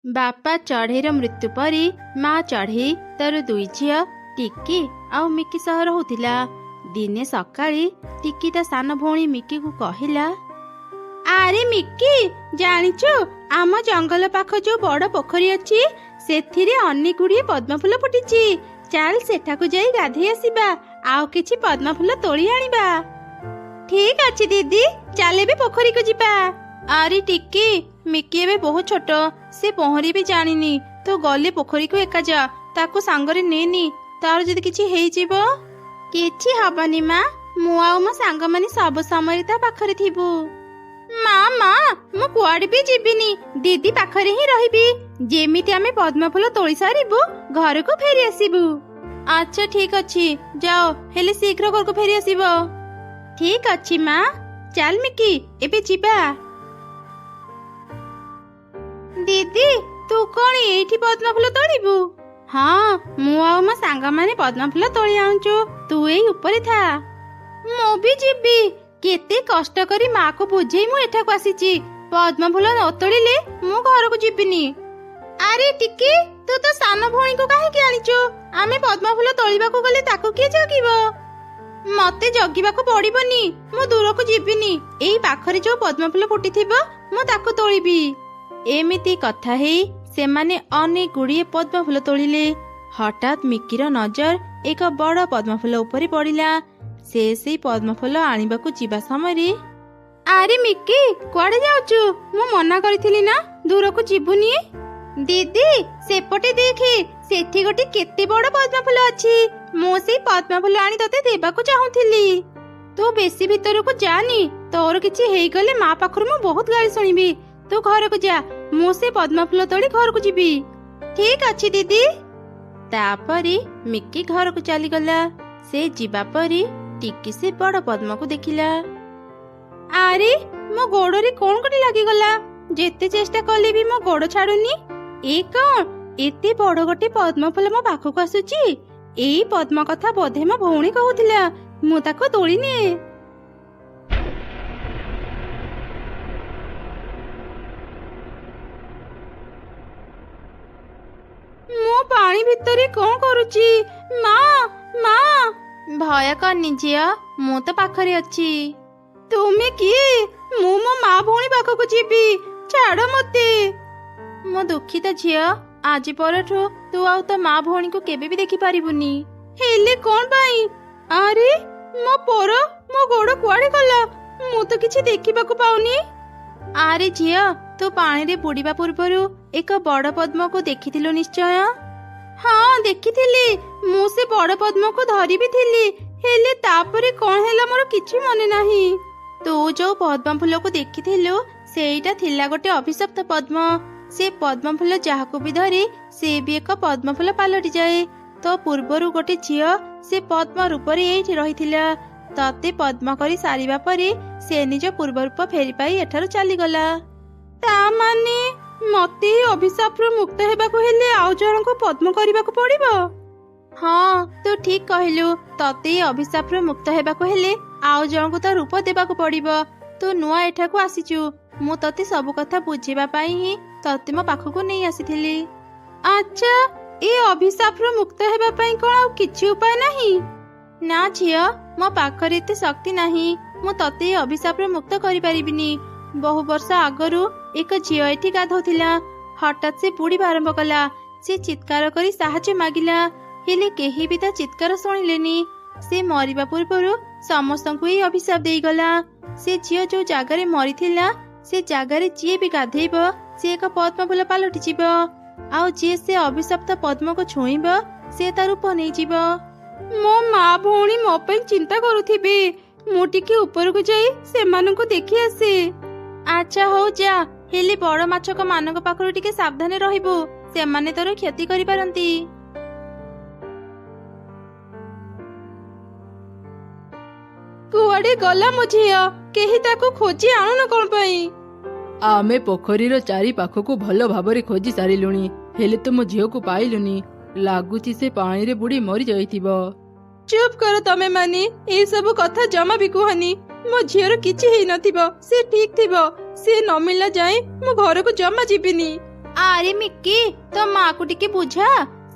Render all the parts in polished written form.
बापा चढ़ेर मृत्यु परी माँ चढ़ई तार दुई झील टिकी आउ मिकी सह रहुथिला। दिने सकाळी टिकी ता सान भौणी मिकी को कहिला, आरे मिकी जानिचु आम जंगल पाख जो बड़ पोखरी अछि सेथिरे अनेक गुड़िए पद्म फूल फुटिछि। चाल सेठाकु जाई गाधेई आसिबा आउ किछि पद्म फूल तोଳି आनिबा। ठीक अछि दीदी, चाले भी पोखरी को जिबा। आरे टिकी मिकी एबे बहुत छोट, से पहरी भी जानिनी। तो गले पोखरी को एका जा, ताको सांगरे नेनी, तार जदि किछि हेई जिवो। किछि हबनी माँ, मु आउ मो सांग माने सब समय ता पाखरे थिबु। माँ माँ मु कुआडे भी जिबिनी, दीदी पाखरे ही रहिबी। जेमिति आमे पद्म फूल तोଳି सारिबु घर को फेरी आसिबु। अच्छा ठीक अछि, जाओ हेले शीघ्र घर को फेरी आसिबो। ठीक अछि माँ, चल मिकी एबे जिबा। दीदी तू कौन एठी पद्म फूल तोड़िबु? हाँ मु आउ मो सांग माने पद्म फूल तोଳି आउचु, तू एई ऊपरे था। मु भी जिबी, केते कष्ट करी माँ को बुझेई मु एठा को आसीची। पद्म फूल न तोड़िले मु घर को जिबिनी। अरे टिकी तू तो सान भौणी को काहे के आनिचु? आमे पद्म फूल तोଳିबा को गले ताको के जगिबो? मते जगिबा को पड़िबनी, मु दूर को जिबिनी। एई पाखरे जो पद्म फूल फुटिथिबो मु ताको तोଳିबी। एमिति कथा हेई सेमाने अनेक गुड़िए पद्म फूल तोड़िले। हठात मिकीर नजर एक बड़ पद्म फूल उपरे पड़िला। से पद्म फूल आनिबाकू जिबा समय, आरे मिकी कुआडे जाउचु? मु मना करिथिली ना दूर को जिबुनी। दीदी सेपटे देखी, सेठी गोटे केते बड़ पद्म फूल अछि। मु सेई पद्म फूल आनी तते देबाकू चाहुथिली। तू बेसी भीतर को जानी, तोर किछि हेई गले माँ पाखरु मु बहुत गाली सुनिबी। तू घर को जा, मु से पद्म फूल तोड़ी घर को जिबी। ठीक अछि दीदी। तापरी मिकी घर को चली गला। से जिबा परी टिकी से बड़ पद्म को देखिला। आरे मो गोड़ रे कोन कोटी लागी गला, जेते चेष्टा कले भी मो गोड़ छाडुनी। ए कोन एते बड़ गोटे पद्म फूल मो पाखो को आसुची? एई पद्म कथा बोधे मो भौणी कहउथिला, मु ताको तोड़ीनी। मो पानी भितरे कोन करूची? माँ माँ भय करनी झिया, मु तो पाखरे अछि। तुमे किए? मु मो माँ भौणी पाखको जिबी, छाड़ मते। मो दुखित झिया, आज परठो तू आउ तो माँ भौणी को केबे भी देखि पारिबुनी। हेले कोन बाई? अरे मो पोर मो गोड़ कुआडे गला? मु तो किछि देखिबाकू पाउनी। आरे झिया तू पानी रे बुड़ीबा पूर्वरु एक बड़ पद्म को देखिथिलु निश्चय? हाँ देखिथिली, मु से बड़ पद्म को धरी भी थिली। हेले तापरे कोन हैला मोर किछि मने नाही। तू जो पद्म फूल को देखिथिलु सेईटा थिला गोटे अभिशप्त पद्म। से पद्म फूल जाहाको भी धरे से भी एक पद्म फूल पालटी जाए। तो पूर्वरु गोटे झियो से पद्म रूपरे एठी रहिथिला। तते पद्म करी सारिबा परे से निज पूर्व रूप फेरी पाई एठारु चली गला। ता माने मते अभिशाप मुक्त हेबाकू हेले आउ जण को पद्म करबाकू पड़िबो? हाँ तू ठीक कहलु, तते अभिशाप मुक्त हेबाकू हेले आउ जण को तो रूप देबाकू पड़िबो। तू नुआ एठाकू आसीचु, मु तते सब कथा बुझीबा पाई ही तते मो पाखकू नै आसीथिली। अच्छा ए अभिशाप मुक्त हेबा पाई कोन आ किछि उपाय नाही? ना झियो, मो पाखरे एते शक्ति नाही, मु तते अभिशाप मुक्त करि परिबिनी। बहु वर्ष आगरु एक झियो एठी गाधौथिला। हठात से बुड़ी आरंभ कला। से चित्कार करी साहाय्य मागिला, हेले केही भी ता चित्कार सुनिलेनी। से मरिबा पूर्वरु समस्तंकु ही अभिशाप देई गला। से झियो जो जागारे मरिथिला से जागारे जिए भी गाधेइबो से एक पद्म फूल पालटी जिवो। आउ जे से अभिशप्त पद्म को छुईबो से ता रूप नै जिवो। मो माँ भौणी मो पे चिंता करुथिबे, मु टिके ऊपर को जाई सेमानंकु देखि आसे। अच्छा हो जा, हेले बड़ माछक मानक पाखरु टिके सावधान रहिबो, सेमाने तोर क्षति करि पारंती। कुआडे गला मो झियो? केही ताको खोजी आनु न कोन पई? आमे पोखरीर चारि पाखकू भल भाबरे खोजी सारिलुनी, हेले तो मो झियो को पाइलुनी। लागुची से पानी रे बुड़ी मरी जाइथिबो। चुप करो तमे माने, ए सब कथा जमा भी कुहनी। मो झियर किछि हेई नथिबो, से ठीक थिबो। से न मिला जाए मो घर को जमा जिबिनी। ଆରେ ମିକି ତୋ ମାକୁ ଟିକେ ବୁଝା,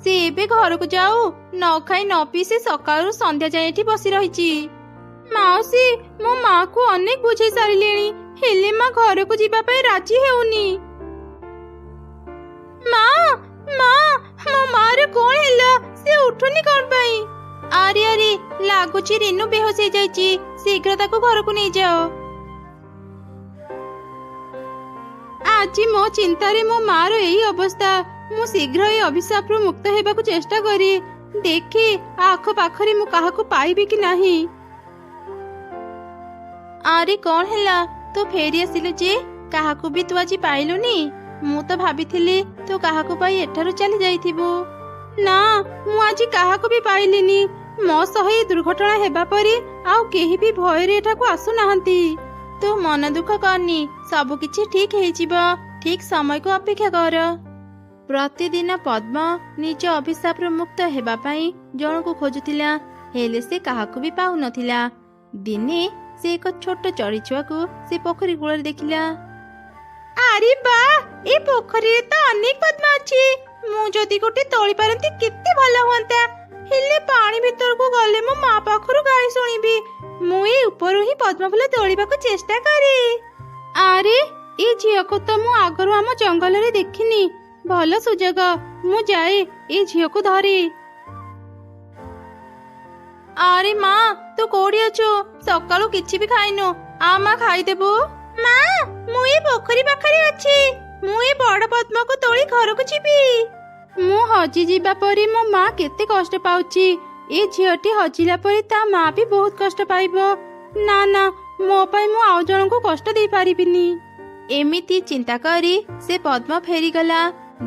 ସେ ଏବେ ଘରକୁ ଯାଉ, ନ ଖାଇ ନ ପିଇ ସେ ସକାଳରୁ ସନ୍ଧ୍ୟା ଯାଏ ଏଠି ବସି ରହିଛି। ମାଉସୀ, ମୋ ମାକୁ ଅନେକ ବୁଝେଇ ସାରିଲେଣି, ହେଲେ ମା ଘରକୁ ଯିବା ପାଇଁ ରାଜି ହେଉନି। ମା ମା ମୋ ମାର କଣ ହେଲା? ସେ ଉଠୁନି କଣ ପାଇଁ? ଆରେ ଆରେ ଲାଗୁଛି ରିନୁ ବେହୋସ ହେଇଯାଇଛି, ଶୀଘ୍ର ତାକୁ ଘରକୁ ନେଇଯାଅ। ଆଜି ମୋ ଚିନ୍ତାରେ ମୋ ମାର ଏଇ ଅବସ୍ଥା। ମୁଁ ଶୀଘ୍ର ଏଇ ଅଭିଶାପରୁ ମୁକ୍ତ ହେବାକୁ ଚେଷ୍ଟା କରି ଦେଖେ ଆଖପାଖରେ ମୁଁ କାହାକୁ ପାଇବି କି ନାହିଁ। ଆରେ କଣ ହେଲା? ତୁ ଫେରି ଆସିଲୁ ଯେ, କାହାକୁ ବି ତୁ ଆଜି ପାଇଲୁନି? ମୁଁ ତ ଭାବିଥିଲି ତୁ କାହାକୁ ପାଇ ଏଠାରୁ ଚାଲି ଯାଇଥିବୁ। ନା, ମୁଁ ଆଜି କାହାକୁ ବି ପାଇଲିନି। ମୋ ସହ ଏ ଦୁର୍ଘଟଣା ହେବା ପରେ ଆଉ କେହି ବି ଭୟରେ ଏଠାକୁ ଆସୁନାହାନ୍ତି। ତୁ ମନ ଦୁଃଖ କରନି, ସବୁ କିଛି ଠିକ ହେଇଯିବ। ଠିକ ସମୟକୁ ଅପେକ୍ଷା କର। ପ୍ରତିଦିନ ପଦ୍ମ ନିଜ ଅଭିଶାପରୁ ମୁକ୍ତ ହେବା ପାଇଁ ଜଣକୁ ଖୋଜୁଥିଲା, ହେଲେ ସେ କାହାକୁ ବି ପାଉନଥିଲା। ଦିନେ ସେ ଏକ ଛୋଟ ଚଢ଼େଇ ଛୁଆକୁ ସେ ପୋଖରୀ କୂଳରେ ଦେଖିଲା। ଆରେ ବା, ଏ ପୋଖରୀରେ ତ ଅନେକ ପଦ୍ମ ଅଛି। ମୁଁ ଯଦି ଗୋଟେ ତୋଳି ପାରନ୍ତି କେତେ ଭଲ ହୁଅନ୍ତା। ହେଲେ ପାଣି ଭିତରକୁ ଗଲେ ମୋ ମା ପାଖରୁ ଗାଳି ଶୁଣିବି। ମୁଁ ଏ ଉପରୁ ହିଁ ପଦ୍ମ ଫୁଲ ତୋଳିବାକୁ ଚେଷ୍ଟା କରେ। ଆରେ ଏ ଝିଅକୁ ତ ମୁଁ ଆଗରୁ ଆମ ଜଙ୍ଗଲରେ ଦେଖିନି। ଭଲ ସୁଯୋଗ, ମୁଁ ଯାଏ ଏ ଝିଅକୁ ଧରେ। ଆରେ ମା, ତୁ କୋଉଠି ଅଛୁ? ସକାଳୁ କିଛି ବି ଖାଇନୁ। ଆ ମା, ଖାଇଦେବୁ। ମା, ମୁଁ ଏ ପୋଖରୀ ପାଖରେ ଅଛି। ମୁଁ ଏ ବଡ ପଦ୍ମକୁ ତୋଳି ଘରକୁ ଯିବି। ମୁଁ ହଜି ଯିବା ପରେ ମୋ ମା କେତେ କଷ୍ଟ ପାଉଛି। ଏ ଝିଅଟି ହଜିଲା ପରେ ତା ମା ବି ବହୁତ କଷ୍ଟ ପାଇବ। ନା ନା, ମୋ ପାଇଁ ମୁଁ ଆଉ ଜଣଙ୍କୁ କଷ୍ଟ ଦେଇ ପାରିବିନି। ଏମିତି ଚିନ୍ତା କରି ସେ ପଦ୍ମ ଫେରିଗଲା।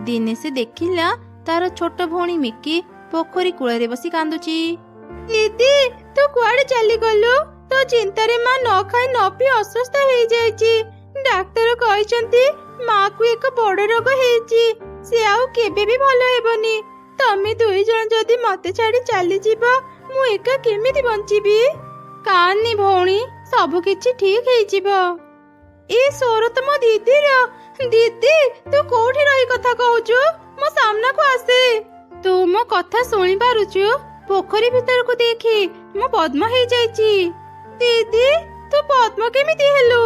ଦିନେ ସେ ଦେଖିଲା ତାର ଛୋଟ ଭଉଣୀ ମିକି ପୋଖରୀ କୂଳରେ ବସି କାନ୍ଦୁଛି। ଦିଦି, ତୁ କୁଆଡେ ଚାଲିଗଲୁ? ତୋ ଚିନ୍ତାରେ ମା ନ ଖାଇ ନ ପିଇ ଅସୁସ୍ଥ ହେଇଯାଇଛି। ଡାକ୍ତର କହିଛନ୍ତି ମାକୁ ଏକ ବଡ ରୋଗ ହେଇଛି, ସେ ଆଉ କେବେ ବି ଭଲ ହେବନି। ତମେ ଦୁଇ ଜଣ ଯଦି ମତେ ଛାଡି ଚାଲିଯିବ, ମୁଁ ଏକା କେମିତି ବଞ୍ଚିବି? କାନ୍ନି ଭଉଣୀ, ସବୁ କିଛି ଠିକ ହେଇଯିବ। ଏ ସ୍ୱର ତ ମୋ ଦିଦିର। ଦିଦି, ତୁ କୋଉଠି ରହି କଥା କହୁଛୁ? ମୋ ସାମ୍ନାକୁ ଆସେ। ତୁ ମୋ କଥା ଶୁଣି ପାରୁଛୁ? ପୋଖରୀ ଭିତରକୁ ଦେଖି, ମୁଁ ପଦ୍ମ ହେଇଯାଇଛି। ଦିଦି, ତୁ ପଦ୍ମ କେମିତି ହେଲୁ?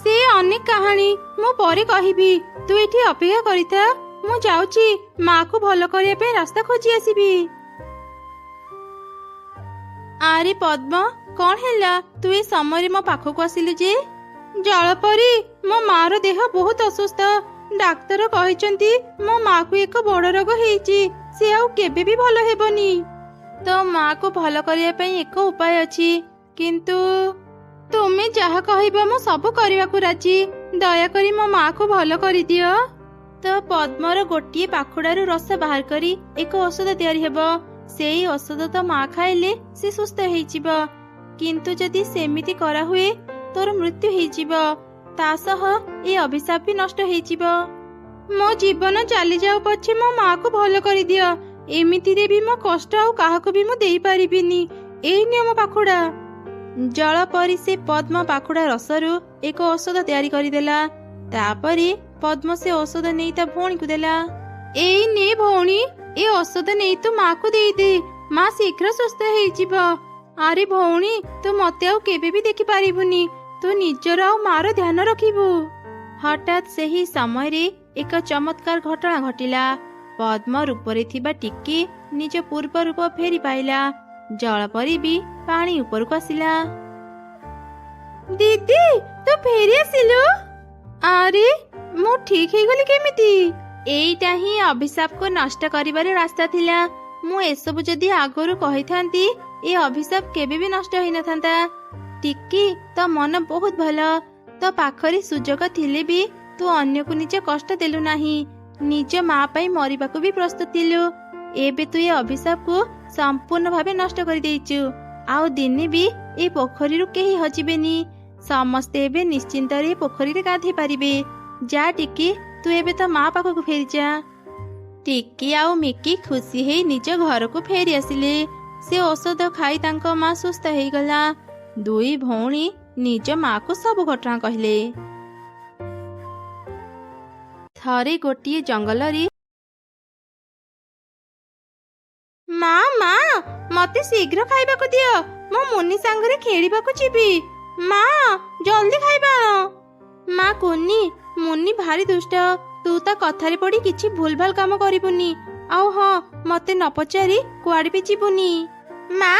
ସେ ଅନେକ କାହାଣୀ ମୁଁ ପରେ କହିବି। ତୁ ଏଠି ଅପେକ୍ଷା କରିଥା, ମୁଁ ଯାଉଛି ମାକୁ ଭଲ କରିବା ପାଇଁ ରାସ୍ତା ଖୋଜି ଆସିବି। ଆରେ ପଦ୍ମ, କଣ ହେଲା? ତୁ ଏ ସମୟରେ ମୋ ପାଖକୁ ଆସିଲୁ ଯେ? ଜଳପରି, ମୋ ମାର ଦେହ ବହୁତ ଅସୁସ୍ଥ। ଡାକ୍ତର କହିଛନ୍ତି ମୋ ମାକୁ ଏକ ବଡ ରୋଗ ହେଇଛି, ସେ ଆଉ କେବେ ବି ଭଲ ହେବନି। ତ ମାକୁ ଭଲ କରିବା ପାଇଁ ଏକ ଉପାୟ ଅଛି, କିନ୍ତୁ ତୁମେ ଯାହା କହିବ ମୁଁ ସବୁ କରିବାକୁ ରାଜି। ଦୟାକରି ମୋ ମାକୁ ଭଲ କରିଦିଅ। ତ ପଦ୍ମର ଗୋଟିଏ ପାଖୁଡାରୁ ରସ ବାହାର କରି ଏକ ଔଷଧ ତିଆରି ହେବ। ସେଇ ଔଷଧ ତ ମା ଖାଇଲେ ସେ ସୁସ୍ଥ ହେଇଯିବ, କିନ୍ତୁ ଯଦି ସେମିତି କରାହୁଏ ତୋର ମୃତ୍ୟୁ ହେଇଯିବ। ତା ସହ ଏ ଅଭିଶାପ ବି ନଷ୍ଟ ହେଇଯିବ। ମୋ ଜୀବନ ଚାଲିଯାଉ ପଛେ ମୋ ମାକୁ ଭଲ କରିଦିଅ। ଏମିତିରେ ବି ମୋ କଷ୍ଟ ଆଉ କାହାକୁ ବି ମୁଁ ଦେଇପାରିବିନି। ଏଇ ନିୟମ ପାଖୁଡା। ଜଳ ପରି ସେ ପଦ୍ମ ପାଖୁଡା ରସରୁ ଏକ ଔଷଧ ତିଆରି କରିଦେଲା। ତାପରେ ପଦ୍ମ ସେ ଔଷଧ ନେଇ ତା ଭଉଣୀକୁ ଦେଲା। ଏଇ ନେ ଭଉଣୀ, ଏ ଔଷଧ ନେଇ ତୁ ମାକୁ ଦେଇଦେ, ମା ଶୀଘ୍ର ସୁସ୍ଥ ହେଇଯିବ। ଆରେ ଭଉଣୀ, ତୁ ମତେ ଆଉ କେବେ ବି ଦେଖିପାରିବୁନି। ତୁ ନିଜର ଆଉ ମାର ଧ୍ୟାନ ରଖିବୁ। ହଠାତ୍ ସେହି ସମୟରେ ଏକ ଚମତ୍କାର ଘଟଣା ଘଟିଲା। ପଦ୍ମ ରୂପରେ ଥିବା ଟିକି ନିଜ ପୂର୍ବ ରୂପ ଫେରି ପାଇଲା। ଜଳ ପରି ବି ପାଣି ଉପରକୁ ଆସିଲା। ଦିଦି, ତୁ ଫେରି ଆସିଲୁ? ଆରେ ମୁଁ ଠିକ ହେଇଗଲି କେମିତି? ଏଇଟା ହିଁ ଅଭିଶାପକୁ ନଷ୍ଟ କରିବାର ରାସ୍ତା ଥିଲା। ମୁଁ ଏସବୁ ଯଦି ଆଗରୁ କହିଥାନ୍ତି, ଏ ଅଭିଶାପ କେବେ ବି ନଷ୍ଟ ହେଇନଥାନ୍ତା। ଟିକି, ତୋ ମନ ବହୁତ ଭଲ। ତୋ ପାଖରେ ସୁଯୋଗ ଥିଲେ ବି ତୁ ଅନ୍ୟକୁ ନିଜ କଷ୍ଟ ଦେଲୁ ନାହିଁ। ନିଜ ମା ପାଇଁ ମରିବାକୁ ବି ପ୍ରସ୍ତୁତ ଥିଲୁ। ଏବେ ତୁ ଏ ଅଭିଶାପକୁ ସମ୍ପୂର୍ଣ୍ଣ ଭାବେ ନଷ୍ଟ କରିଦେଇଛୁ। ଆଉ ଦିନେ ବି ଏ ପୋଖରୀରୁ କେହି ହଜିବେନି। ସମସ୍ତେ ଏବେ ନିଶ୍ଚିନ୍ତରେ ଏ ପୋଖରୀରେ ଗାଧେଇ ପାରିବେ। ଯା ଟିକି, ତୁ ଏବେ ତ ମା ପାଖକୁ ଫେରିଯା। ଟିକି ଆଉ ମିକି ଖୁସି ହେଇ ନିଜ ଘରକୁ ଫେରି ଆସିଲେ। ସେ ଔଷଧ ଖାଇ ତାଙ୍କ ମା ସୁସ୍ଥ ହେଇଗଲା। ଦୁଇ ଭଉଣୀ ନିଜ ମାକୁ ସବୁ ଘଟଣା କହିଲେ। ଥରେ ଗୋଟିଏ ଜଙ୍ଗଲରେ ମା ମା ମତେ ଶୀଘ୍ର ଖାଇବାକୁ ଦିଅ, ମୋ ମୁନି ସାଙ୍ଗରେ ଖେଳିବାକୁ ଯିବି। ମା ଜଲ୍ଦି ଖାଇବା ଆଣ। ମା କୁନି, ମୁନି ଭାରି ଦୁଷ୍ଟ, ତୁ ତା କଥାରେ ପଡି କିଛି ଭୁଲ ଭାଲ କାମ କରିବୁନି। ଆଉ ହଁ, ମତେ ନ ପଚାରି କୁଆଡେ ବି ଯିବୁନି। ମା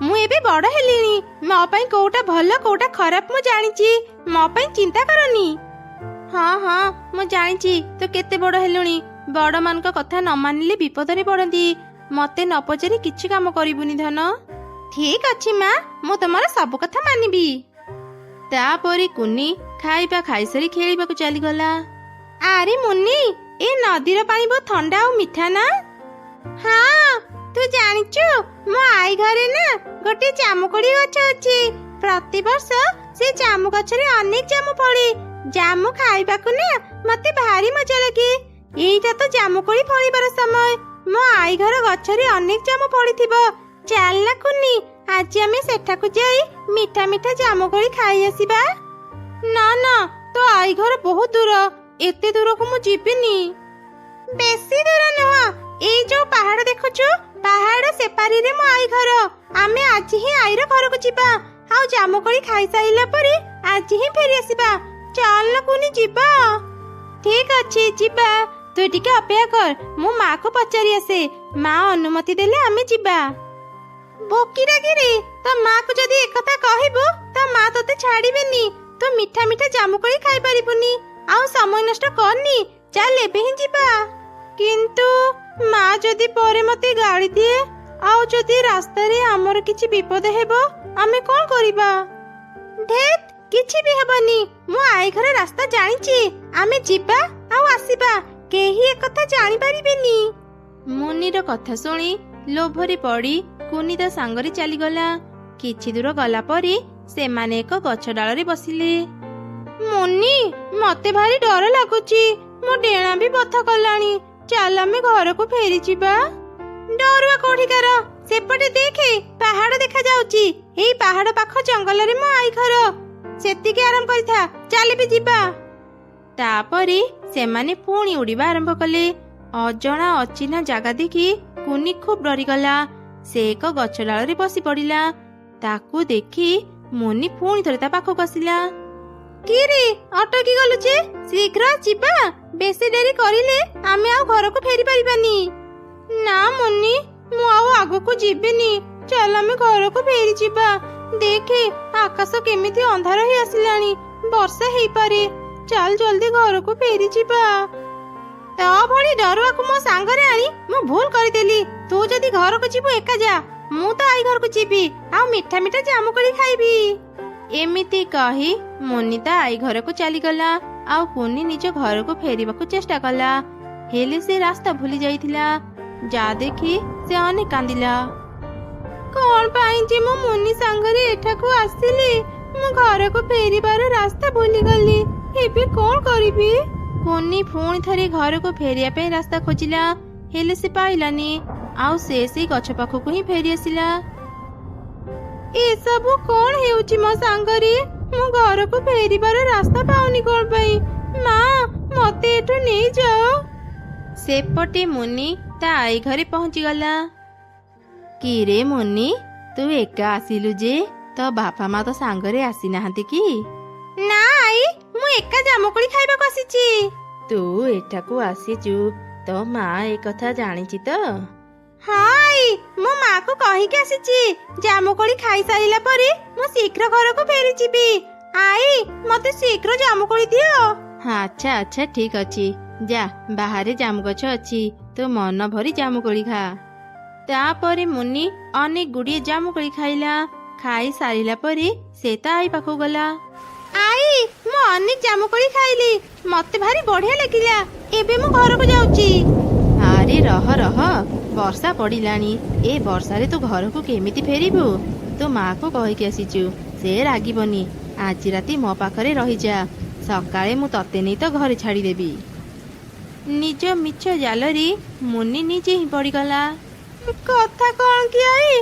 ମୁଁ ଏବେ ବଡ ହେଲିଣି, ମୋ ପାଇଁ କୋଉଟା ଭଲ କୋଉଟା ଖରାପ ମୁଁ ଜାଣିଛି, ମୋ ପାଇଁ ଚିନ୍ତା କରନି। ହଁ ହଁ ମୁଁ ଜାଣିଛି ତୁ କେତେ ବଡ ହେଲୁଣି, ବଡ ମାନଙ୍କ କଥା ନ ମାନିଲେ ବିପଦରେ ପଡନ୍ତି। ମତେ ନ ପଚାରି କିଛି କାମ କରିବୁନି ଧନ। ଠିକ ଅଛି ମା, ମୁଁ ତମର ସବୁ କଥା ମାନିବି। ତାପରେ କୁନି ଖାଇବା ଖାଇସାରି ଖେଳିବାକୁ ଚାଲିଗଲା। ଆରେ ମୁନି, ଏ ନଦୀର ପାଣି ବହୁତ ଥଣ୍ଡା ଆଉ ମିଠା ନା? ହଁ, ତୁ ଜାଣିଛୁ ମୋ ଆଈ ଘରେ ନା ଗୋଟେ ଜାମୁକୋଳି ଗଛ ଅଛି। ପ୍ରତିବର୍ଷ ସେ ଜାମୁ ଗଛରେ ଅନେକ ଜାମୁ ଫଳେ। ଜାମୁ ଖାଇବାକୁ ନା ମତେ ଭାରି ମଜା ଲାଗେ। ଏଇଟା ତ ଜାମୁକୋଳି ଫଳିବାର ସମୟ। ମୋ ଆଈ ଘର ଗଛରେ ଅନେକ ଜାମୁ ଫଳିଥିବ। ଚାଲ ନା କୁନି, ଆଜି ଆମେ ସେଠାକୁ ଯାଇ ମିଠା ମିଠା ଜାମୁକୋଳି ଖାଇ ଆସିବା। ନା ନା, ତୋ ଆଈ ଘର ବହୁତ ଦୂର, ଏତେ ଦୂରକୁ ମୁଁ ଯିବିନି। ବେଶୀ ଦୂର ନୁହଁ, ଏଇ ଯୋଉ ପାହାଡ ଦେଖୁଛୁ, ପାହାଡ ସେପାରିରେ ମୋ ଆଈ ଘର। ଆମେ ଆଜି ହିଁ ଆଈର ଘରକୁ ଯିବା, ଆଉ ଜାମୁକୋଳି ଖାଇସାରିଲା ପରେ ଆଜି ହିଁ ଫେରି ଆସିବା। ଚାଲ ନା କୁନି ଯିବା। ଠିକ ଅଛି ଯିବା, ତୁ ଟିକେ ଅପେକ୍ଷା କର, ମୁଁ ମାକୁ ପଚାରି ଆସେ। ମା ଅନୁମତି ଦେଲେ ଆମେ ଯିବା। ବୋକିରାଗିରି, ତ ମାକୁ ଯଦି ଏକଥା କହିବୁ ତ ମା ତତେ ଛାଡିବେନି। ତୁ ମିଠା ମିଠା ଜାମୁକୋଳି ଖାଇପାରିବୁନି। ଆଉ ସମୟ ନଷ୍ଟ କରନି, ଚାଲ ଏବେ ହିଁ ଯିବା। କିନ୍ତୁ ମା ଯଦି ପରେ ମତେ ଗାଳି ଦିଏ, ଆଉ ଯଦି ରାସ୍ତାରେ ଆମର କିଛି ବିପଦ ହେବ, ଆମେ କଣ କରିବା? ଢେତ୍, କିଛି ବି ହେବନି, ମୁଁ ଆଈ ଘର ରାସ୍ତା ଜାଣିଛି। ଆମେ ଯିବା ଆଉ ଆସିବା, କେହି ଏକଥା ଜାଣିପାରିବେନି। ମୁନିର କଥା ଶୁଣି ଲୋଭରେ ପଡି କୁନି ତା ସାଙ୍ଗରେ ଚାଲିଗଲା। କିଛି ଦୂର ଗଲା ପରେ ସେମାନେ ଏକ ଗଛ ଡାଳରେ ବସିଲେ। ମୁନି, ମତେ ଭାରି ଡର ଲାଗୁଛି, ମୋ ଡେଣା ବି ବଥା କଲାଣି। ଚାଲ ଆମେ ଘରକୁ ଫେରିଯିବା। ଡରୁଆ କୋଉଠିକାର, ସେପଟେ ଦେଖେ ପାହାଡ ଦେଖାଯାଉଛି। ଏଇ ପାହାଡ ପାଖ ଜଙ୍ଗଲରେ ମୋ ଆଈ ଘର। ସେତିକି ଆରାମ କରିଥା, ଚାଲ ବି ଯିବା। ତାପରେ ସେମାନେ ପୁଣି ଉଡିବା ଆରମ୍ଭ କଲେ। ଅଜଣା ଅଚିହ୍ନା ଜାଗା ଦେଖି କୁନି ଖୁବ୍ ଡରିଗଲା। ସେ ଏକ ଗଛ ଡାଳରେ ବସି ପଡିଲା। ତାକୁ ଦେଖି ମୁନି ପୁଣି ଥରେ ତା ପାଖକୁ ଆସିଲା। କିରେ ଅଟକି ଗଲୁ ଯେ, ଶୀଘ୍ର ଯିବା, ବେଶୀ ଡେରି କରିଲେ ଆମେ ଆଉ ଘରକୁ ଫେରି ପାରିବାନି। ନା ମୁନି, ମୁଁ ଆଉ ଆଗକୁ ଯିବିନି, ଚାଲ ଆମେ ଘରକୁ ଫେରି ଯିବା। ଦେଖେ ଆକାଶ କେମିତି ଅନ୍ଧାର ହେଇ ଆସିଲାଣି, ବର୍ଷା ହେଇପାରେ। ଚାଲ ଜଲ୍ଦି ଘରକୁ ଫେରି ଯିବା। ତ ଭଳି ଡରୁଆକୁ ମୋ ସାଙ୍ଗରେ ଆଣି ମୁଁ ଭୁଲ କରିଦେଲି। ତୁ ଯଦି ଘରକୁ ଯିବୁ ଏକା ଯା, ମୁଁ ତ ଆଈ ଘରକୁ ଯିବି, ଆଉ ମିଠା ମିଠା ଜାମୁକୋଳି ଖାଇବି। ଏମିତି କହି ମୁନି ତା ଆଈ ଘରକୁ ଚାଲିଗଲା। ଆଉ କୁନି ନିଜ ଘରକୁ ଫେରିବାକୁ ଚେଷ୍ଟା କଲା, ହେଲେ ସେ ରାସ୍ତା ଭୁଲି ଯାଇଥିଲା। ଯା ଦେଖି ସେ ଅନେକ କାନ୍ଦିଲା। କଣ ପାଇଁ ଯେ ମୁଁ ମୁନି ସାଙ୍ଗରେ ଏଠାକୁ ଆସିଲି? ମୁଁ ଘରକୁ ଫେରିବାର ରାସ୍ତା ଭୁଲିଗଲି, ଏବେ କଣ କରିବି? କୁନି ପୁଣି ଥରେ ଘରକୁ ଫେରିବା ପାଇଁ ରାସ୍ତା ଖୋଜିଲା, ହେଲେ ସେ ପାଇଲାନି। ଆଉ ସେ ସେଇ ଗଛ ପାଖକୁ ହିଁ ଫେରି ଆସିଲା। ଏସବୁ କଣ ହେଉଛି ମୋ ସାଙ୍ଗରେ? ମୁଁ ଘରକୁ ଫେରିବାର ରାସ୍ତା ପାଉନି କଣ ପାଇଁ? ମା, ମତେ ଏଠୁ ନେଇଯାଅ। ସେପଟେ ମୁନି ତା ଆଈ ଘରେ ପହଞ୍ଚିଗଲା। କିରେ ମୁନି, ତୁ ଏକା ଆସିଲୁ ଯେ, ତୋ ବାପା ମା ତ ସାଙ୍ଗରେ ଆସିନାହାନ୍ତି କି? ନା ଆଈ, ମୁଁ ଏକା ଜାମୁକୋଳି ଖାଇବାକୁ ଆସିଛି। ତୁ ଏଠାକୁ ଆସିଛୁ, ତୋ ମା ଏକଥା ଜାଣିଛି ତ? ହଁ ଆଈ, ମୋ ମାକୁ କହିକି ଆସିଛି, ଜାମୁକୋଳି ଖାଇସାରିଲା ପରେ ମୁଁ ଶୀଘ୍ର ଘରକୁ ଫେରିଯିବି। ଆଈ, ମତେ ଶୀଘ୍ର ଜାମୁକୋଳି ଦିଅ। ଆଚ୍ଛା ଆଚ୍ଛା ଠିକ ଅଛି, ଯା, ବାହାରେ ଜାମୁ ଗଛ ଅଛି, ତୁ ମନ ଭରି ଜାମୁକୋଳି ଖା। ତାପରେ ମୁନି ଅନେକ ଗୁଡ଼ିଏ ଜାମୁକୋଳି ଖାଇଲା। ଖାଇ ସାରିଲା ପରେ ସେ ତା ଆଈ ପାଖକୁ ଗଲା। ଆଈ, ମୁଁ ଅନେକ ଜାମୁକୋଳି ଖାଇଲି, ମତେ ଭାରି ବଢିଆ ଲାଗିଲା। ଏବେ ମୁଁ ଘରକୁ ଯାଉଛି। ଆରେ ରହ ରହ, ବର୍ଷା ପଡ଼ିଲାଣି, ଏ ବର୍ଷାରେ ତୁ ଘରକୁ କେମିତି ଫେରିବୁ? ତୁ ମାକୁ କହିକି ଆସିଛୁ, ସେ ରାଗିବନି। ଆଜି ରାତି ମୋ ପାଖରେ ରହିଯା, ସକାଳେ ମୁଁ ତତେ ନେଇ ତ ଘରେ ଛାଡ଼ିଦେବି। ନିଜ ମିଛ ଜାଲରେ ମୁନି ନିଜେ ହିଁ ପଡ଼ିଗଲା। କଥା କଣ କି ଆଈ,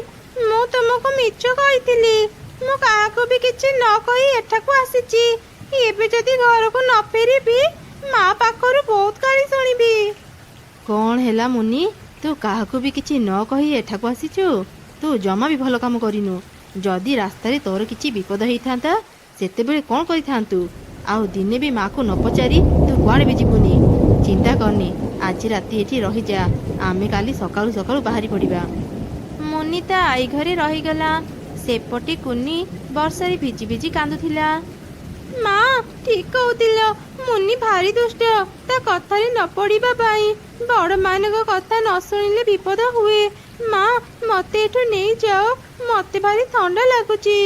ମୁଁ ତୁମକୁ ମିଛ କହିଥିଲି। ମୁଁ କାହାକୁ ବି କିଛି ନ କହି ଏଠାକୁ ଆସିଛି। ଏବେ ଯଦି ଘରକୁ ନ ଫେରିବି, ମା ପାଖରୁ ବହୁତ ଗାଳି କ'ଣ ହେଲା ମୁନି, ତୁ କାହାକୁ ବି କିଛି ନ କହି ଏଠାକୁ ଆସିଛୁ? ତୁ ଜମା ବି ଭଲ କାମ କରିନୁ। ଯଦି ରାସ୍ତାରେ ତୋର କିଛି ବିପଦ ହେଇଥାନ୍ତା ସେତେବେଳେ କ'ଣ କରିଥାନ୍ତୁ? ଆଉ ଦିନେ ବି ମାକୁ ନ ପଚାରି ତୁ କୁଆଡ଼େ ବି ଯିବୁନି। ଚିନ୍ତା କରନି, ଆଜି ରାତି ଏଠି ରହିଯା, ଆମେ କାଲି ସକାଳୁ ସକାଳୁ ବାହାରି ପଡ଼ିବା। ମୁନି ତା ଆଈ ଘରେ ରହିଗଲା। ସେପଟେ କୁନି ବର୍ଷାରେ ଭିଜି ଭିଜି କାନ୍ଦୁଥିଲା। ମା ଠିକ କହୁଥିଲ, ମୁନି ଭାରି ଦୁଷ୍ଟ। ତା କଥାରେ ନ ପଡ଼ିବା ପାଇଁ। ବଡ଼ମାନଙ୍କ କଥା ନ ଶୁଣିଲେ ବିପଦ ହୁଏ। ମା ମତେ ଏଠୁ ନେଇଯାଅ, ମତେ ଭାରି ଥଣ୍ଡା ଲାଗୁଛି।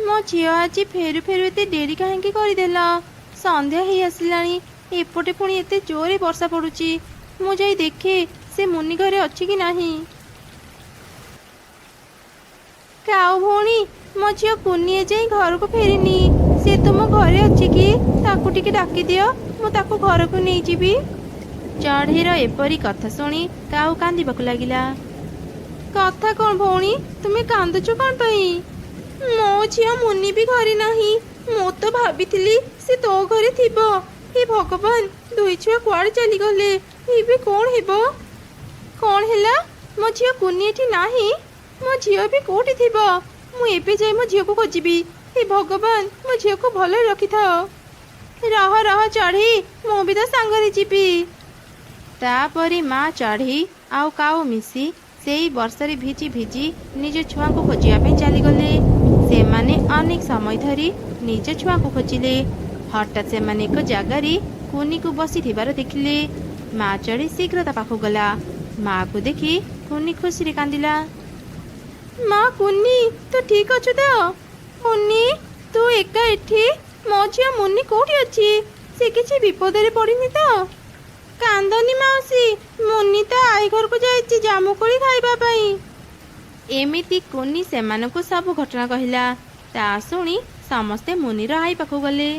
ମୋ ଝିଅ ଆଜି ଫେରୁ ଫେରୁ ଏତେ ଡେରି କାହିଁକି କରିଦେଲା? ସନ୍ଧ୍ୟା ହେଇ ଆସିଲାଣି, ଏପଟେ ପୁଣି ଏତେ ଜୋରରେ ବର୍ଷା ପଡ଼ୁଛି। ମୁଁ ଯାଇ ଦେଖେ ସେ ମୁନି ଘରେ ଅଛି କି ନାହିଁ। କାଉ ଭଉଣୀ, ମୋ ଝିଅ କୁନି ଏଯାଏଁ ଘରକୁ ଫେରିନି। ସେ ତୁମ ଘରେ ଅଛି କି? ତାକୁ ଟିକେ ଡାକିଦିଅ, ମୁଁ ତାକୁ ଘରକୁ ନେଇଯିବି। ଚଢ଼େଇର ଏପରି କଥା ଶୁଣି କାଉ କାନ୍ଦିବାକୁ ଲାଗିଲା। କଥା କ'ଣ ଭଉଣୀ, ତୁମେ କାନ୍ଦୁଛ କ'ଣ ପାଇଁ? ମୋ ଝିଅ ମୁନି ବି ଘରେ ନାହିଁ। ମୁଁ ତ ଭାବିଥିଲି ସେ ତୋ ଘରେ ଥିବ। ହେ ଭଗବାନ, ଦୁଇ ଛୁଆ କୁଆଡ଼େ ଚାଲିଗଲେ? ଏବେ କ'ଣ ହେବ? କ'ଣ ହେଲା? ମୋ ଝିଅ କୁନି ଏଠି ନାହିଁ। ମୋ ଝିଅ ବି କୋଉଠି ଥିବ? ମୁଁ ଏବେ ଯାଇ ମୋ ଝିଅକୁ ଖୋଜିବି। ହେ ଭଗବାନ, ମୋ ଝିଅକୁ ଭଲରେ ରଖିଥାଅ। ରହ ରହ ଚଢ଼େଇ, ମୁଁ ବି ତ ସାଙ୍ଗରେ ଯିବି। ତାପରେ ମା ଚଢ଼େଇ ଆଉ କାଉ ମିଶି ସେଇ ବର୍ଷାରେ ଭିଜି ଭିଜି ନିଜ ଛୁଆଙ୍କୁ ଖୋଜିବା ପାଇଁ ଚାଲିଗଲେ। ସେମାନେ ଅନେକ ସମୟ ଧରି ନିଜ ଛୁଆଙ୍କୁ ଖୋଜିଲେ। ହଠାତ୍ ସେମାନେ ଏକ ଜାଗାରେ କୁନିକୁ ବସିଥିବାର ଦେଖିଲେ। ମା ଚଢ଼େଇ ଶୀଘ୍ର ତା ପାଖକୁ ଗଲା। ମାକୁ ଦେଖି କୁନି ଖୁସିରେ କାନ୍ଦିଲା। ମା କୁନି, ତୁ ଠିକ ଅଛୁ ତ? କୁନି, ତୁ ଏକା ଏଠି? ମୋ ଝିଅ ମୁନି କୋଉଠି ଅଛି? ସେ କିଛି ବିପଦରେ ପଡ଼ିନି ତ? କାନ୍ଦନି ମାଉସୀ, ମୁନି ତା ଆଈ ଘରକୁ ଯାଇଛି ଜାମୁକୋଳି ଖାଇବା ପାଇଁ। ଏମିତି କୁନି ସେମାନଙ୍କୁ ସବୁ ଘଟଣା କହିଲା। ତା ଶୁଣି ସମସ୍ତେ ମୁନିର ଆଈ ପାଖକୁ ଗଲେ।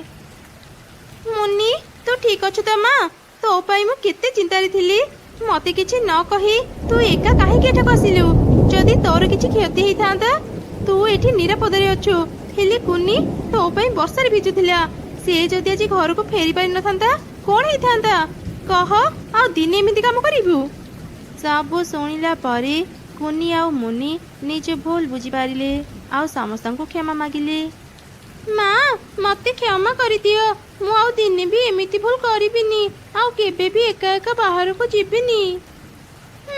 ମୁନି, ତୁ ଠିକ ଅଛୁ ତ ମା? ତୋ ପାଇଁ ମୁଁ କେତେ ଚିନ୍ତାରେ ଥିଲି। ମତେ କିଛି ନ କହି ତୁ ଏକା କାହିଁକି ଏଠାକୁ ଆସିଲୁ? ଯଦି ତୋର କିଛି କ୍ଷତି ହେଇଥାନ୍ତା? ତୁ ଏଠି ନିରାପଦରେ ଅଛୁ, ହେଲେ କୁନି ତୋ ପାଇଁ ବର୍ଷାରେ ଭିଜୁଥିଲା। ସେ ଯଦି ଆଜି ଘରକୁ ଫେରି ପାରିନଥାନ୍ତା କ'ଣ ହେଇଥାନ୍ତା କହ? ଆଉ ଦିନେ ଏମିତି କାମ କରିବୁ? ସବୁ ଶୁଣିଲା ପରେ କୁନି ଆଉ ମୁନି ନିଜ ଭୁଲ ବୁଝିପାରିଲେ ଆଉ ସମସ୍ତଙ୍କୁ କ୍ଷମା ମାଗିଲେ। ମା ମତେ କ୍ଷମା କରିଦିଅ, ମୁଁ ଆଉ ଦିନେ ବି ଏମିତି ଭୁଲ କରିବିନି। ଆଉ କେବେ ବି ଏକା ଏକା ବାହାରକୁ ଯିବିନି।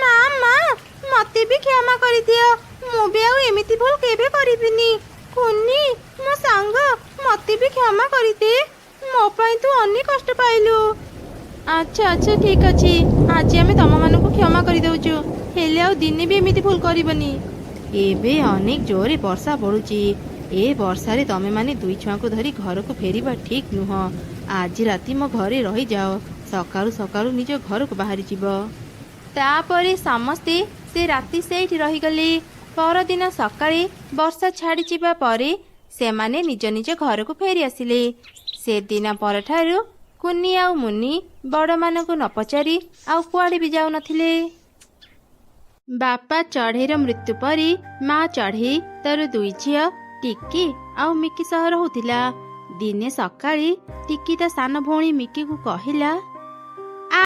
ମା ମତେ ବି କ୍ଷମା କରିଦିଅ, ମୁଁ ବି ଆଉ ଏମିତି ଭୁଲ କେବେ କରିବିନି। କୁନି ମୋ ସାଙ୍ଗ, ମତେ ବି କ୍ଷମା କରିଦେ। ମୋ ପାଇଁ ତୁ ଅନେକ କଷ୍ଟ ପାଇଲୁ। ଆଚ୍ଛା ଆଚ୍ଛା ଠିକ ଅଛି, ଆଜି ଆମେ ତମମାନଙ୍କୁ କ୍ଷମା କରିଦେଉଛୁ, ହେଲେ ଆଉ ଦିନେ ବି ଏମିତି ଭୁଲ କରିବନି। ଏବେ ଅନେକ ଜୋରରେ ବର୍ଷା ପଡୁଛି। ଏ ବର୍ଷାରେ ତମେମାନେ ଦୁଇ ଛୁଆଙ୍କୁ ଧରି ଘରକୁ ଫେରିବା ଠିକ ନୁହଁ। ଆଜି ରାତି ମୋ ଘରେ ରହିଯାଅ, ସକାଳୁ ସକାଳୁ ନିଜ ଘରକୁ ବାହାରି ଯିବ। ତାପରେ ସମସ୍ତେ ସେ ରାତି ସେଇଠି ରହିଗଲେ। ପରଦିନ ସକାଳେ ବର୍ଷା ଛାଡ଼ିଯିବା ପରେ ସେମାନେ ନିଜ ନିଜ ଘରକୁ ଫେରି ଆସିଲେ। ସେଦିନ ପରଠାରୁ କୁନି ଆଉ ମୁନି ବଡ଼ମାନଙ୍କୁ ନ ପଚାରି ଆଉ କୁଆଡ଼େ ବି ଯାଉନଥିଲେ। ବାପା ଚଢ଼େଇର ମୃତ୍ୟୁ ପରେ ମା ଚଢ଼େଇ ତାର ଦୁଇ ଝିଅ ଟିକି ଆଉ ମିକି ସହ ରହୁଥିଲା। ଦିନେ ସକାଳେ ଟିକି ତା ସାନ ଭଉଣୀ ମିକିକୁ କହିଲା,